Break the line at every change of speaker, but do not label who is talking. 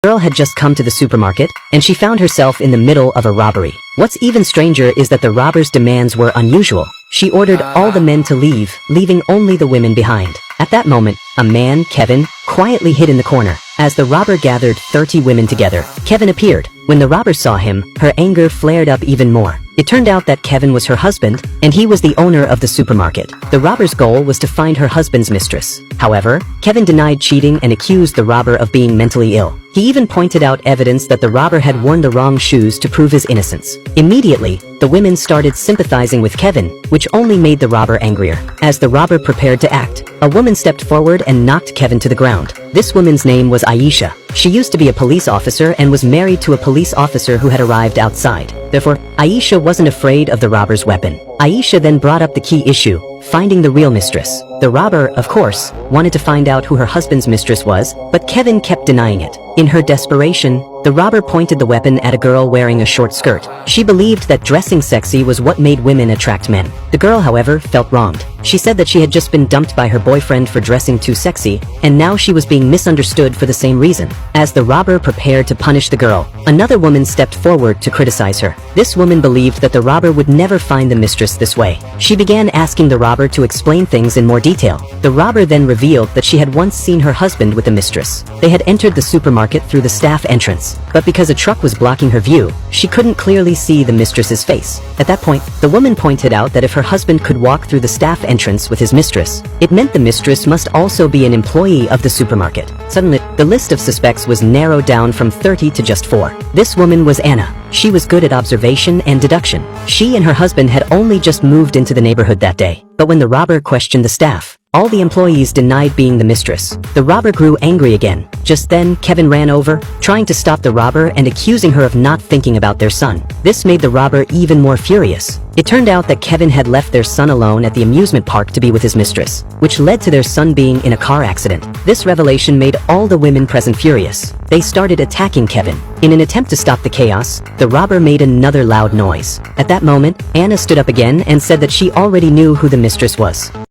The girl had just come to the supermarket, and she found herself in the middle of a robbery. What's even stranger is that the robber's demands were unusual. She ordered all the men to leave, leaving only the women behind. At that moment, a man, Kevin, quietly hid in the corner. As the robber gathered 30 women together, Kevin appeared. When the robber saw him, her anger flared up even more. It turned out that Kevin was her husband, and he was the owner of the supermarket. The robber's goal was to find her husband's mistress. However, Kevin denied cheating and accused the robber of being mentally ill. He even pointed out evidence that the robber had worn the wrong shoes to prove his innocence. Immediately, the women started sympathizing with Kevin, which only made the robber angrier. As the robber prepared to act, a woman stepped forward and knocked Kevin to the ground. This woman's name was Aisha. She used to be a police officer and was married to a police officer who had arrived outside. Therefore, Aisha wasn't afraid of the robber's weapon. Aisha then brought up the key issue, finding the real mistress. The robber, of course, wanted to find out who her husband's mistress was, but Kevin kept denying it. In her desperation, the robber pointed the weapon at a girl wearing a short skirt. She believed that dressing sexy was what made women attract men. The girl, however, felt wronged. She said that she had just been dumped by her boyfriend for dressing too sexy, and now she was being misunderstood for the same reason. As the robber prepared to punish the girl, another woman stepped forward to criticize her. This woman believed that the robber would never find the mistress this way. She began asking the robber to explain things in more detail. The robber then revealed that she had once seen her husband with the mistress. They had entered the supermarket through the staff entrance, but because a truck was blocking her view, she couldn't clearly see the mistress's face. At that point, the woman pointed out that if her husband could walk through the staff entrance with his mistress, it meant the mistress must also be an employee of the supermarket. Suddenly, the list of suspects was narrowed down from 30 to just 4. This woman was Anna. She was good at observation and deduction. She and her husband had only just moved into the neighborhood that day. But when the robber questioned the staff, all the employees denied being the mistress. The robber grew angry again. Just then, Kevin ran over, trying to stop the robber and accusing her of not thinking about their son. This made the robber even more furious. It turned out that Kevin had left their son alone at the amusement park to be with his mistress, which led to their son being in a car accident. This revelation made all the women present furious. They started attacking Kevin. In an attempt to stop the chaos, the robber made another loud noise. At that moment, Anna stood up again and said that she already knew who the mistress was.